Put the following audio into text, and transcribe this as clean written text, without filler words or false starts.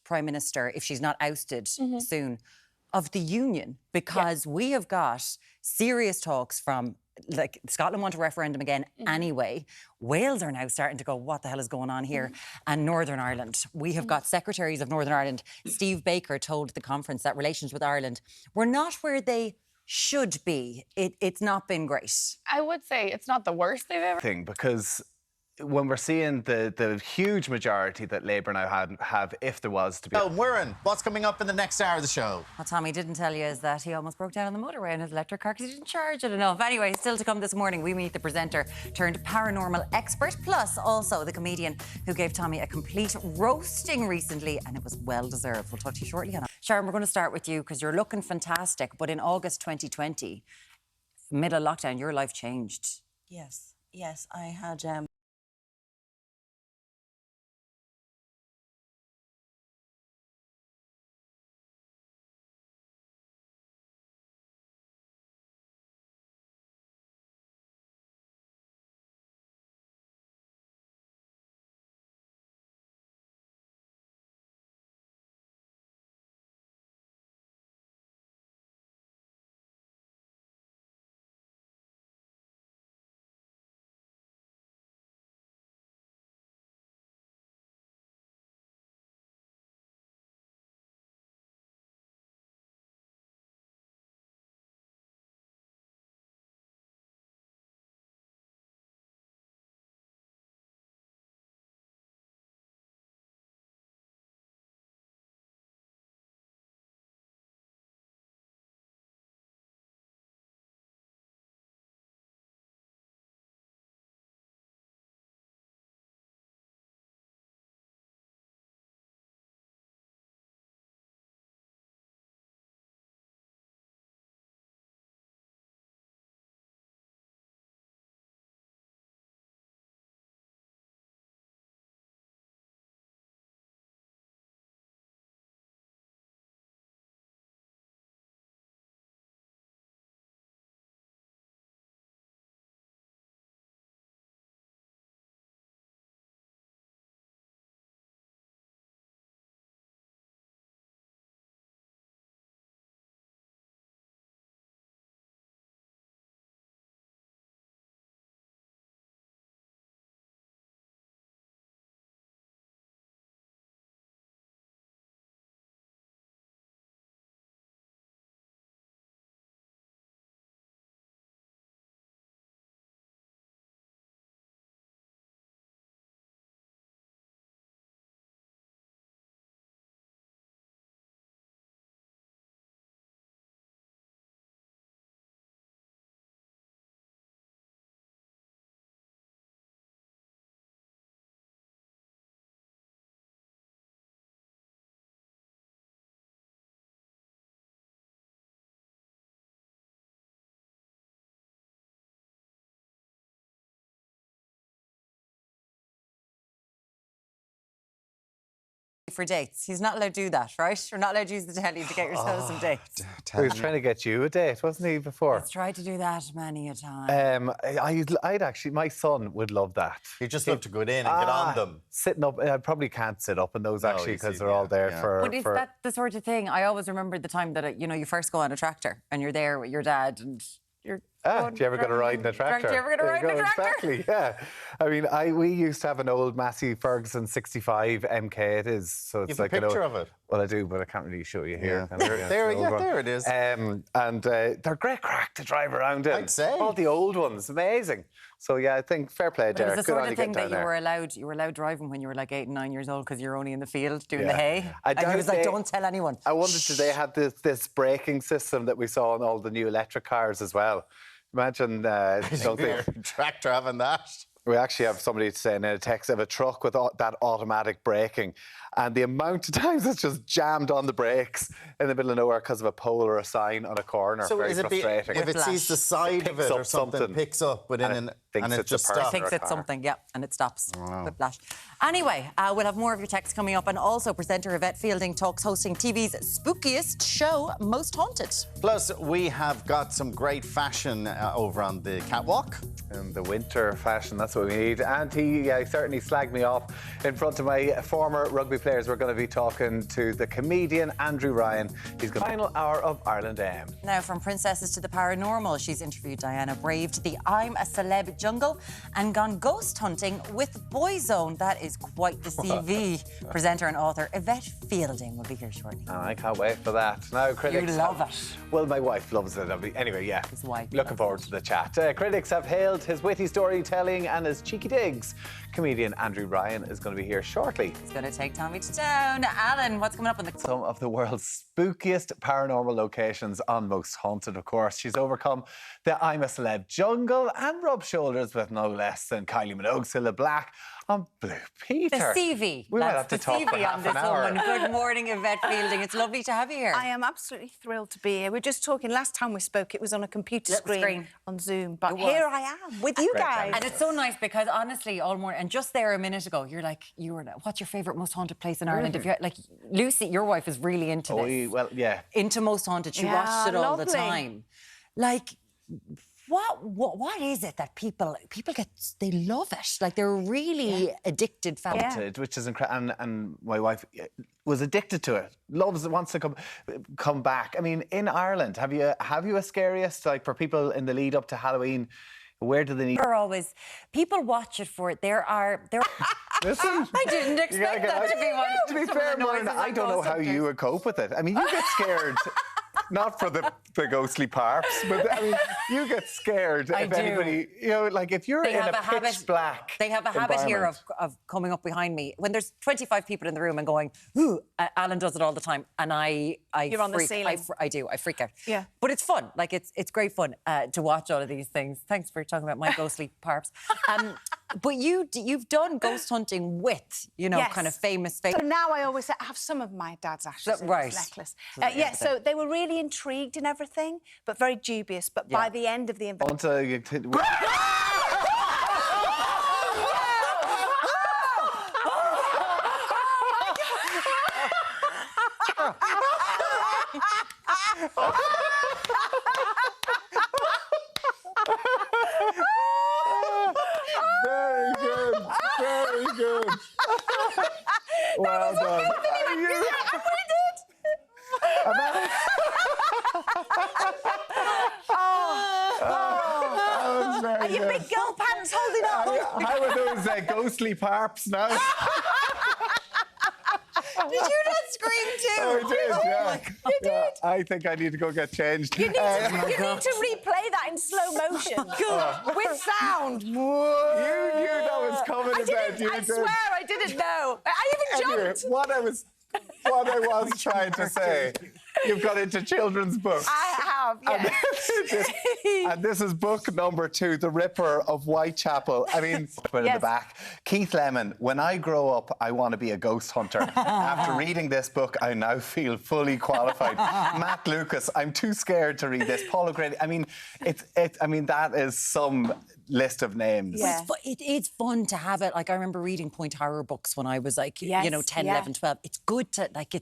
Prime Minister, if she's not ousted soon, of the Union, because we have got serious talks from, like, Scotland want a referendum again anyway. Wales are now starting to go, what the hell is going on here? And Northern Ireland. We have got secretaries of Northern Ireland. Steve Baker told the conference that relations with Ireland were not where they should be. It's not been great. I would say it's not the worst they've ever... Because when we're seeing the huge majority that Labour now have, if there was to be... So, Muireann, what's coming up in the next hour of the show? What Tommy didn't tell you is that he almost broke down on the motorway in his electric car because he didn't charge it enough. Anyway, still to come this morning, we meet the presenter turned paranormal expert, plus also the comedian who gave Tommy a complete roasting recently, and it was well-deserved. We'll talk to you shortly on that. Sharon, we're going to start with you because you're looking fantastic, but in August 2020, middle of lockdown, your life changed. Yes, I had... For dates. He's not allowed to do that, right? You're not allowed to use the telly to get yourself some dates. He was trying to get you a date, wasn't he, before? He's tried to do that many a time. I'd actually... My son would love that. You just love to go in and get on them. Sitting up... I probably can't sit up in those, actually, because they're all there for... But is that the sort of thing? I always remember the time that, you first go on a tractor and you're there with your dad and you're... do you ever get a ride in a tractor? Do you ever get a ride in a tractor? Exactly, yeah. I mean, we used to have an old Massey Ferguson 65 MK, it is. So it's you have a picture of it? Well, I do, but I can't really show you here. There it is. And they're great crack to drive around in. I'd say. All the old ones, amazing. So, yeah, I think fair play, Derek. It was the sort of thing that you were allowed driving when you were like 8 and 9 years old because you're only in the field doing the hay. And he was like, don't tell anyone. I wondered, did they have this braking system that we saw on all the new electric cars as well? Imagine, don't they... tractor having that. We actually have somebody saying in a text of a truck with that automatic braking, and the amount of times it's just jammed on the brakes in the middle of nowhere because of a pole or a sign on a corner. So very frustrating. If it sees the side of it or something, picks up within and it just stops. Thinks it's something, and it stops. Whiplash. Anyway, we'll have more of your texts coming up, and also presenter Yvette Fielding talks hosting TV's spookiest show, Most Haunted. Plus, we have got some great fashion over on the catwalk. And the winter fashion, that's what we need. And he certainly slagged me off in front of my former rugby player players, we're going to be talking to the comedian Andrew Ryan. He's got the final hour of Ireland AM. Now, from princesses to the paranormal, she's interviewed Diana, braved the I'm a Celeb jungle and gone ghost hunting with Boyzone. That is quite the CV. Presenter and author Yvette Fielding will be here shortly. And I can't wait for that. Now, critics... You love it. Well, my wife loves it. Anyway, yeah. His wife Looking loves forward to the chat. Critics have hailed his witty storytelling and his cheeky digs. Comedian Andrew Ryan is going to be here shortly. He's going to take Tommy to town. Alan, what's coming up on the... Some of the world's spookiest paranormal locations on Most Haunted, of course. She's overcome the I'm a Celeb jungle and rubbed shoulders with no less than Kylie Minogue, Cilla Black on Blue Peter. The CV. We might That's have to talk the for CV half on this an hour. woman. Good morning, Yvette Fielding. It's lovely to have you here. I am absolutely thrilled to be here. We're just talking, last time we spoke, it was on a computer Little screen. on Zoom, but It was. here I am with you Great guys. time. And it's so nice because honestly, all morning, and just there a minute ago, you were like, what's your favourite most haunted place in Ireland? If you like, Lucy, your wife is really into this. Well, yeah. Into Most Haunted. She Yeah, watched it all the lovely. time. Like, what is it that people get? They love it. Like they're really addicted fans. Yeah. Which is incredible. And my wife was addicted to it. Loves it. Wants to come back. I mean, in Ireland, have you a scariest, like, for people in the lead up to Halloween? Where do they need? People watch it for it. There are. Listen, I didn't expect that to be one. To be fair, Muireann, I don't know how you would cope with it. I mean, you get scared. Not for the ghostly parps, but I mean, you get scared I if do. anybody, like if you're in a pitch black. They have a habit here environment. of coming up behind me when there's 25 people in the room and going, ooh, Alan does it all the time, and I You're on the freak. ceiling. I do. I freak out. Yeah. But it's fun. Like it's great fun to watch all of these things. Thanks for talking about my ghostly parps. But you've done ghost hunting with, Yes. kind of famous. So now I always have some of my dad's ashes in Right. this necklace. So they were really intrigued and everything, but very dubious. But by the end of the investigation... Very good. Very good. Well done. Are your big girl pants holding up? How are those ghostly parps now? Did you not scream too? Oh, I did, yeah. You did. Yeah, I think I need to go get changed. You need to replay that in slow motion with sound. You knew that was coming I in bed. didn't. I swear I didn't know. I even Anyway, jumped. what I was trying to say, you've got into children's books. I have, yes. And this is book number 2, The Ripper of Whitechapel. I mean, in the back. Keith Lemon, when I grow up, I want to be a ghost hunter. After reading this book, I now feel fully qualified. Matt Lucas, I'm too scared to read this. Paul O'Grady, I mean, that is some list of names. Yeah. It's fun to have it. Like, I remember reading Point Horror books when I was like, 10, 11, 12. It's good to, like,